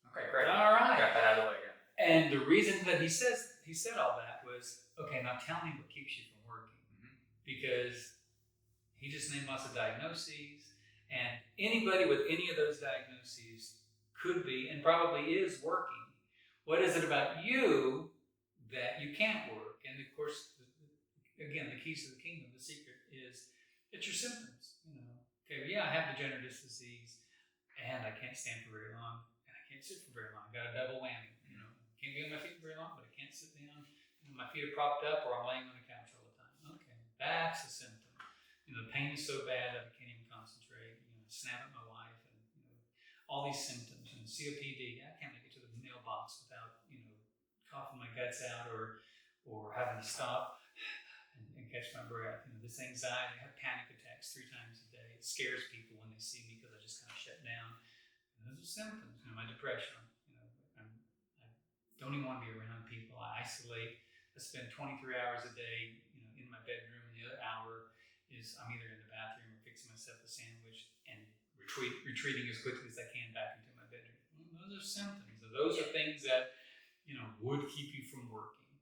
[SPEAKER 1] okay, great.
[SPEAKER 2] All right.
[SPEAKER 1] Got that out of the way, yeah.
[SPEAKER 2] And the reason that he said all that was, okay, now tell me what keeps you from working. Mm-hmm. Because he just named lots of diagnoses, and anybody with any of those diagnoses could be and probably is working. What is it about you that you can't work? And of course, again, the keys to the kingdom, the secret is it's your symptoms. Okay, yeah, I have degenerative disease, and I can't stand for very long, and I can't sit for very long. I got a double whammy. Can't be on my feet very long, but I can't sit down. My feet are propped up, or I'm laying on the couch all the time. Okay, that's a symptom. The pain is so bad that I can't even concentrate. Snap at my wife, and all these symptoms. And COPD, I can't make it to the mailbox without coughing my guts out, or having to stop and catch my breath. This anxiety, I have panic attacks 3 times a day. It scares people when they see me because I just kind of shut down. And those are symptoms. My depression. I don't even want to be around people. I isolate. I spend 23 hours a day, in my bedroom, and the other hour is I'm either in the bathroom or fixing myself a sandwich and retreating as quickly as I can back into my bedroom. Those are symptoms. Those are things that would keep you from working.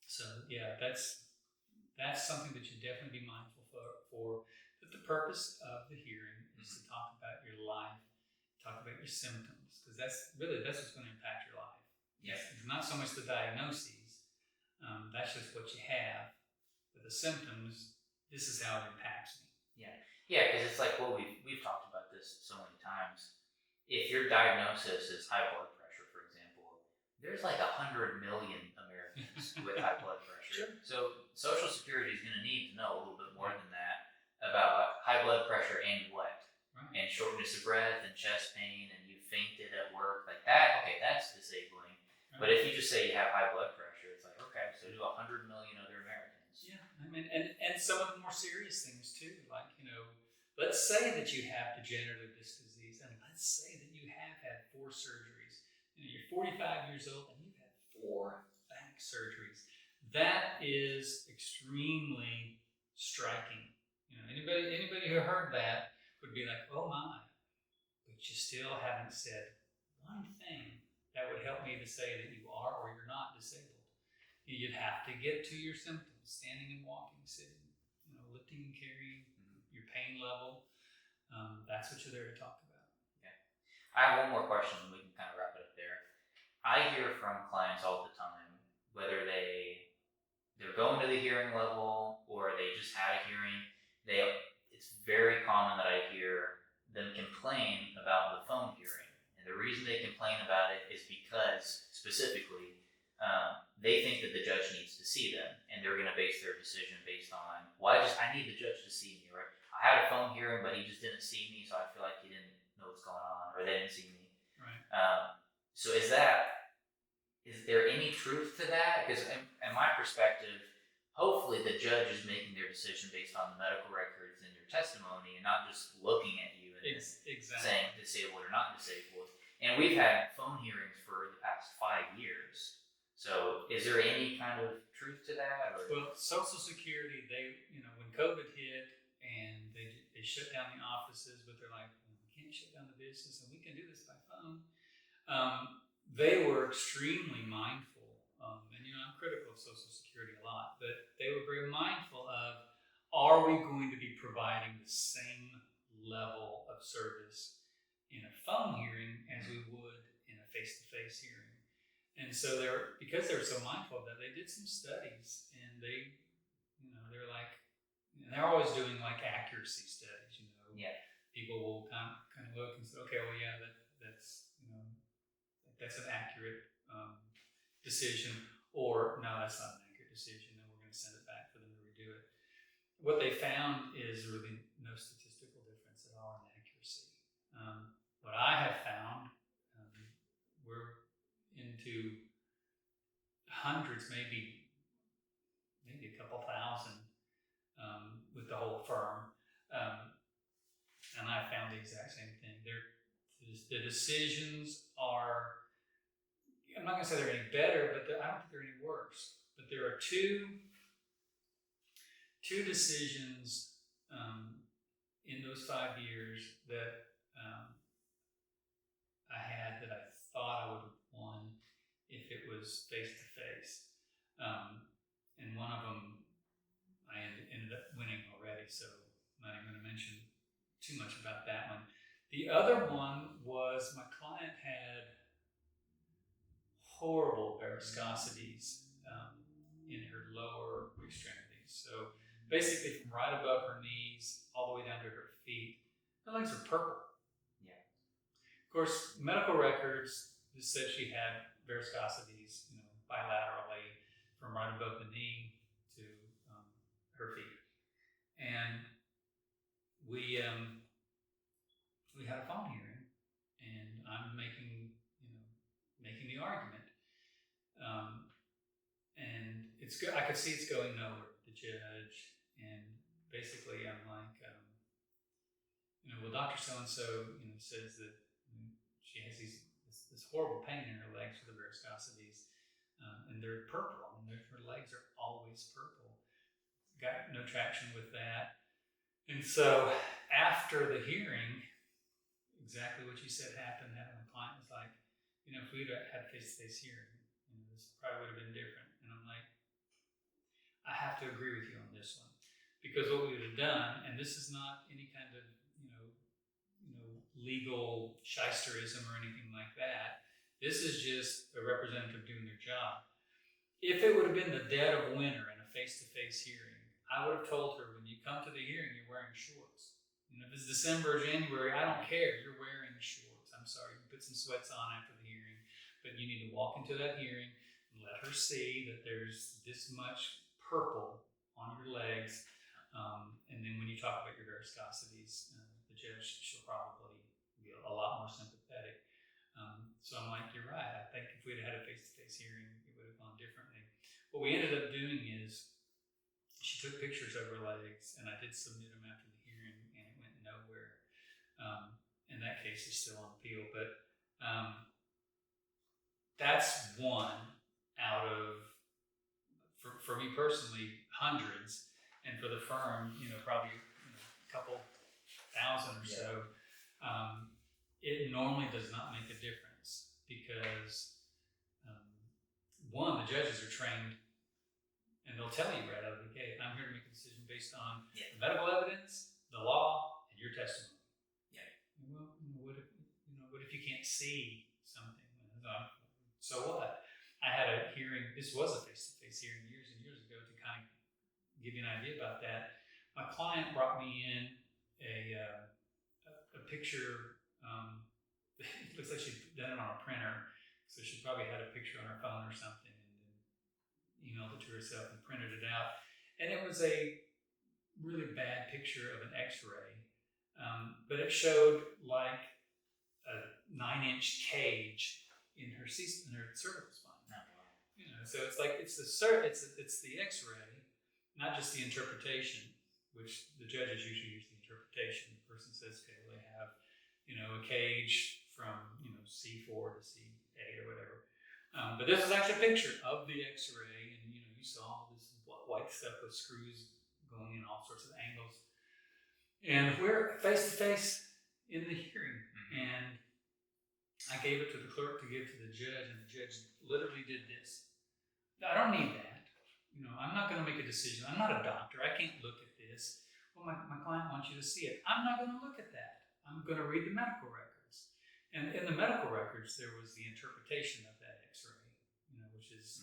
[SPEAKER 2] So yeah, that's something that you definitely be mindful for. But the purpose of the hearing is to talk about your life, talk about your symptoms, because that's what's going to impact your life.
[SPEAKER 1] Yeah.
[SPEAKER 2] It's not so much the diagnoses. That's just what you have. But the symptoms, this is how it impacts me.
[SPEAKER 1] Yeah, because it's like, well, we've talked about this so many times. If your diagnosis is high blood pressure, for example, there's like 100 million Americans with high blood pressure.
[SPEAKER 2] Sure.
[SPEAKER 1] So Social Security is going to need to know a little bit more than that about high blood pressure and what,
[SPEAKER 2] Right.
[SPEAKER 1] and shortness of breath and chest pain, and you fainted at work, like that. Okay, that's disabling.
[SPEAKER 2] Right.
[SPEAKER 1] But if you just say you have high blood pressure, it's like, okay, so do 100 million other Americans.
[SPEAKER 2] Yeah, and some of the more serious things too, like let's say that you have degenerative disc disease, and let's say that you have had 4 surgeries. You're 45 years old and you've had 4 back surgeries. That is extremely striking. Anybody who heard that would be like, oh my, but you still haven't said one thing that would help me to say that you are or you're not disabled. You'd have to get to your symptoms: standing and walking, sitting, lifting and carrying, your pain level. That's what you're there to talk about.
[SPEAKER 1] Yeah. I have one more question, and we can kind of wrap it up there. I hear from clients all the time, whether they're going to the hearing level or they just had a hearing. It's very common that I hear them complain about the phone hearing, and the reason they complain about it is because specifically they think that the judge needs to see them, and they're going to base their decision based on, well, I need the judge to see me, right? I had a phone hearing, but he just didn't see me, so I feel like he didn't know what's going on, or they didn't see me.
[SPEAKER 2] Right.
[SPEAKER 1] So is there any truth to that? Because in my perspective, hopefully the judge is making their decision based on the medical records and your testimony, and not just looking at you and
[SPEAKER 2] Exactly.
[SPEAKER 1] saying disabled or not disabled. And we've had phone hearings for the past 5 years. So is there any kind of truth to that? Or?
[SPEAKER 2] Well, Social Security, when COVID hit and they shut down the offices, but they're like, well, we can't shut down the business and we can do this by phone. They were extremely mindful, and I'm critical of Social Security a lot, but they were very mindful of, are we going to be providing the same level of service in a phone hearing as we would in a face-to-face hearing? And so because they were so mindful of that, they did some studies, and they're like, and they're always doing like accuracy studies.
[SPEAKER 1] Yeah.
[SPEAKER 2] People will kind of look and say, okay, well, yeah, that's an accurate decision, or no, that's not an accurate decision, and we're going to send it back for them to redo it. What they found is really no statistical difference at all in accuracy. What I have found, we're into hundreds, maybe a couple thousand with the whole firm, and I found the exact same thing. The decisions are, I'm not going to say they're any better, but I don't think they're any worse. But there are two decisions in those 5 years that I had that I thought I would have won if it was face to face, and one of them I ended up winning already. So I'm not even going to mention too much about that one. The other one was my client had horrible varicosities in her lower extremities. So basically, from right above her knees all the way down to her feet, her legs are purple.
[SPEAKER 1] Yeah.
[SPEAKER 2] Of course, medical records just said she had varicosities, bilaterally from right above the knee to her feet, and we had a phone hearing, and I'm making the argument. And it's good. I could see it's going nowhere. The judge, and basically, I'm like, well, Doctor So and So, says that she has this horrible pain in her legs for the varicosities, and they're purple. I mean, her legs are always purple. Got no traction with that, and so after the hearing, exactly what you said happened. That my client was like, if we'd had face-to-face hearing, this probably would have been different. And I'm like, I have to agree with you on this one, because what we would have done, and this is not any kind of legal shysterism or anything like that. This is just a representative doing their job. If it would have been the dead of winter in a face-to-face hearing, I would have told her, when you come to the hearing, you're wearing shorts. If it's December or January, I don't care. You're wearing shorts. I'm sorry, you put some sweats on after the hearing, but you need to walk into that hearing and let her see that there's this much purple on your legs. And then when you talk about your varicosities, the judge, she'll probably be a lot more sympathetic. So I'm like, you're right. I think if we'd had a face-to-face hearing, it would have gone differently. What we ended up doing is she took pictures of her legs, and I did submit them after the hearing, and it went nowhere. And that case is still on appeal, but that's one out of, for me personally, hundreds, and for the firm, probably a couple thousand or so. It normally does not make a difference because, one, the judges are trained, and they'll tell you right out of the gate, I'm here to make a decision based on the medical evidence, the law, and your testimony.
[SPEAKER 1] Yeah.
[SPEAKER 2] Well, what if you can't see something? So what? I had a hearing. This was a face-to-face hearing years and years ago to kind of give you an idea about that. My client brought me in a picture. It looks like she'd done it on a printer, so she probably had a picture on her phone or something, and then emailed it to herself and printed it out. And it was a really bad picture of an X-ray, but it showed like a 9-inch cage in her cervical spine. So it's like it's the X-ray, not just the interpretation, which the judges usually use the interpretation. The person says, okay, well, they have a cage from C4 to C8 or whatever. But this is actually a picture of the X-ray, and you saw all this white stuff with screws going in all sorts of angles. And we're face to face in the hearing, and I gave it to the clerk to give to the judge, and the judge literally did this. I don't need that. I'm not going to make a decision. I'm not a doctor. I can't look at this. Well, my client wants you to see it. I'm not going to look at that. I'm going to read the medical records. And in the medical records, there was the interpretation of that X-ray, which is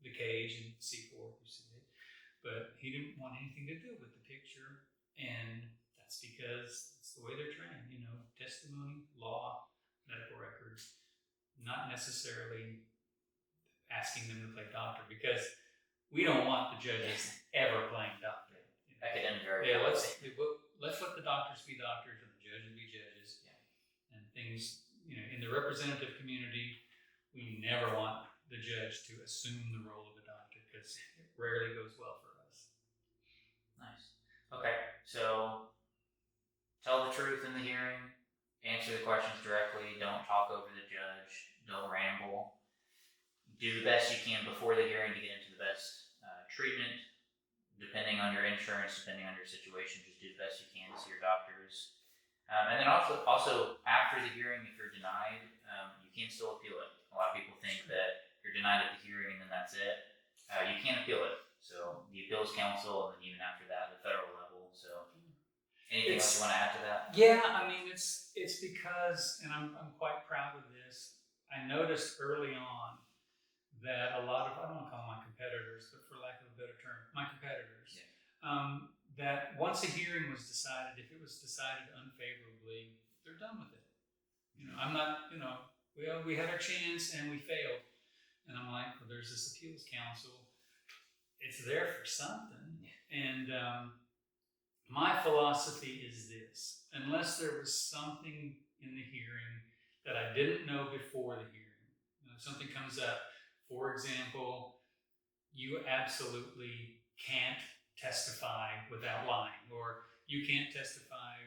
[SPEAKER 2] the cage and C4, you see it. But he didn't want anything to do with the picture, and that's because it's the way they're trained. Testimony, law, medical records, not necessarily asking them to play doctor, because we don't want the judges ever playing doctor.
[SPEAKER 1] Academic
[SPEAKER 2] let's let the doctors be doctors and the judges be judges.
[SPEAKER 1] Yeah.
[SPEAKER 2] And things, in the representative community, we never want the judge to assume the role of a doctor, because it rarely goes well for us.
[SPEAKER 1] Nice. Okay, so tell the truth in the hearing, answer the questions directly, don't talk over the judge, don't ramble. Do the best you can before the hearing to get into the best treatment, depending on your insurance, depending on your situation. Just do the best you can to see your doctors. And then also after the hearing, if you're denied, you can still appeal it. A lot of people think that you're denied at the hearing and then that's it. You can appeal it. So the appeals council, and then even after that, the federal level. So anything else you want to add to that?
[SPEAKER 2] Yeah, I mean, it's it's because, and I'm quite proud of this. I noticed early on that a lot of, I don't want to call them my competitors, but for lack of a better term, my competitors,
[SPEAKER 1] Yeah.
[SPEAKER 2] that once a hearing was decided, if it was decided unfavorably, they're done with it. I'm not, well, we had our chance and we failed. And I'm like, well, there's this appeals council. It's there for something.
[SPEAKER 1] Yeah.
[SPEAKER 2] And my philosophy is this: unless there was something in the hearing that I didn't know before the hearing, something comes up, for example, you absolutely can't testify without lying, or you can't testify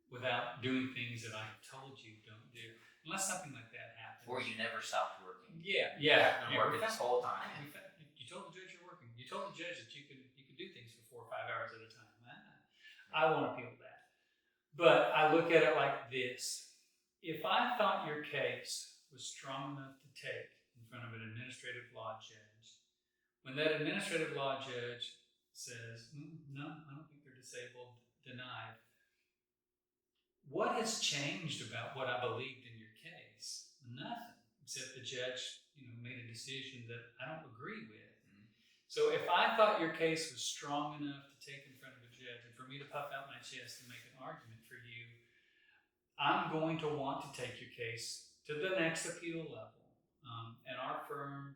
[SPEAKER 2] without doing things that I have told you don't do. Unless something like that happens.
[SPEAKER 1] Or you never stopped working.
[SPEAKER 2] Yeah.
[SPEAKER 1] I've been working this whole time.
[SPEAKER 2] You told the judge you're working. You told the judge that you could do things for 4 or 5 hours at a time. I won't appeal that. But I look at it like this. If I thought your case was strong enough to take in front of an administrative law judge, when that administrative law judge says, no, I don't think they're disabled, denied, what has changed about what I believed in your case? Nothing, except the judge, made a decision that I don't agree with. Mm-hmm. So if I thought your case was strong enough to take in front of a judge and for me to puff out my chest and make an argument for you, I'm going to want to take your case to the next appeal level. At our firm,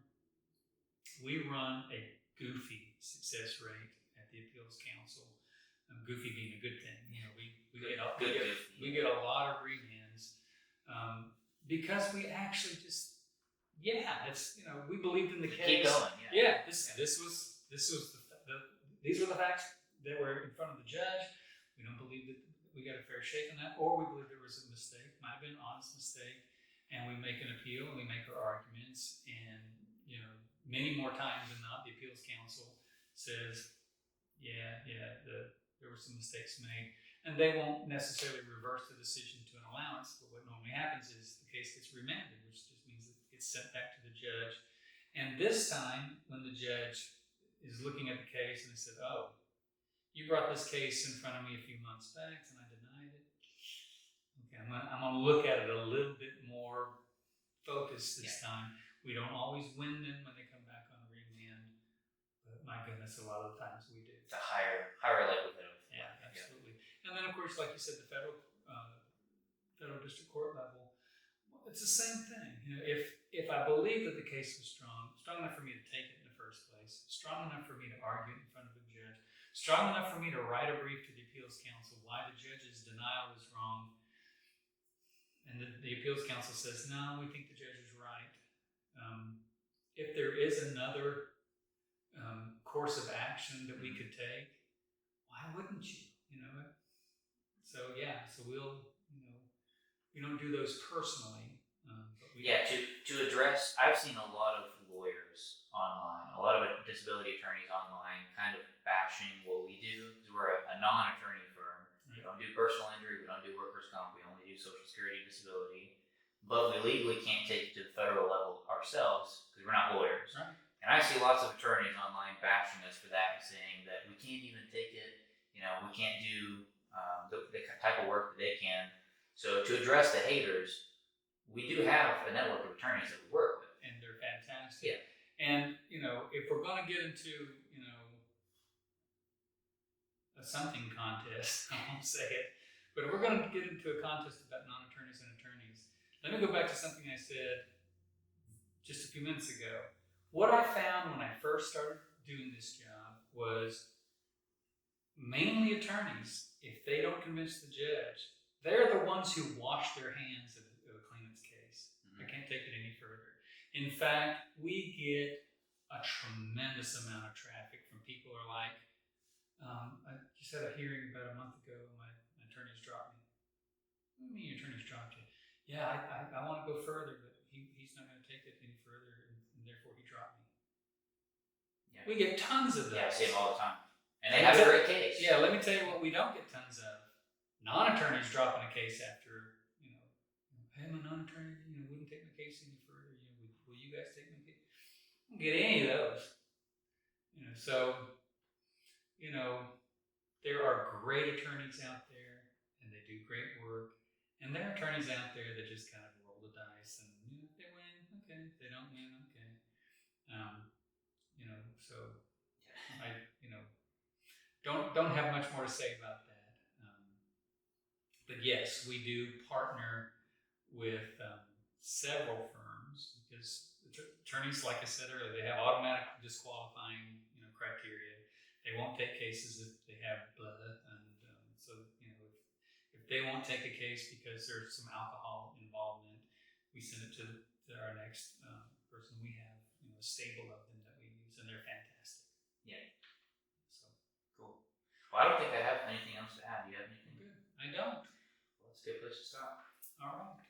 [SPEAKER 2] we run a goofy success rate at the appeals council. Goofy being a good thing. We get a lot of remands because we actually just we believed in the case.
[SPEAKER 1] Keep going.
[SPEAKER 2] These were the facts that were in front of the judge. We don't believe that we got a fair shake on that, or we believe there was a mistake, might have been an honest mistake, and we make an appeal and we make our arguments, and many more times than not, the appeals council says, there were some mistakes made, and they won't necessarily reverse the decision to an allowance. But what normally happens is the case gets remanded, which just means it gets sent back to the judge. And this time, when the judge is looking at the case and they said, "Oh, you brought this case in front of me a few months back, and I denied it. Okay, I'm gonna look at it a little bit more focused this time. We don't always win them when they come back on remand, but my goodness, a lot of the times we do.
[SPEAKER 1] It's a higher likelihood of.
[SPEAKER 2] Yeah, absolutely. And then, of course, like you said, the federal district court level, it's the same thing. If I believe that the case was strong enough for me to take it in the first place, strong enough for me to argue it in front of a judge, strong enough for me to write a brief to the appeals council why the judge's denial was wrong, and the appeals council says, no, we think the judge is right. If there is another course of action that we could take, why wouldn't you? So we don't do those personally.
[SPEAKER 1] To address, I've seen a lot of lawyers online, a lot of disability attorneys online, kind of bashing what we do, because we're a non-attorney firm. Right. We don't do personal injury, we don't do workers' comp, we only do Social Security, disability, but we legally can't take it to the federal level ourselves because we're not lawyers.
[SPEAKER 2] Right.
[SPEAKER 1] And I see lots of attorneys online bashing us for that and saying that we can't even take it, we can't do the type of work that they can. So to address the haters, we do have a network of attorneys that we work with.
[SPEAKER 2] And they're fantastic.
[SPEAKER 1] Yeah.
[SPEAKER 2] And, if we're going to get into, a something contest, I won't say it, but if we're going to get into a contest about non-attorneys and attorneys, let me go back to something I said just a few minutes ago. What I found when I first started doing this job was mainly attorneys, if they don't convince the judge, they're the ones who wash their hands of a claimant's case. I can't take it any further. In fact, we get a tremendous amount of traffic from people who are like, I just had a hearing about a month ago, my attorney's dropped me. What do you mean your attorney's dropped you? Yeah, I want to go further, but he's not going to take it any further, and therefore he dropped me. Yeah. We get tons of those.
[SPEAKER 1] Yeah, I see them all the time. And they have a great case.
[SPEAKER 2] Yeah, let me tell you what we don't get tons of. Non-attorneys dropping a case after, hey, my non-attorney, wouldn't take my case any further. Will you guys take my case? I don't get any of those. There are great attorneys out there, and they do great work, And there are attorneys out there that just kind of roll the dice, and if they win, okay. If they don't win, okay. So I, don't have much more to say about that. But yes, we do partner with several firms because attorneys, like I said earlier, they have automatic disqualifying criteria. They won't take cases if they have blah, and so if they won't take a case because there's some alcohol involvement, we send it to our next person. We have a stable of them that we use, and they're fantastic.
[SPEAKER 1] Yeah.
[SPEAKER 2] So
[SPEAKER 1] Cool. Well, I don't think I have anything else to add. Do you have anything?
[SPEAKER 2] good. I don't.
[SPEAKER 1] Well, that's a good place to stop.
[SPEAKER 2] All right.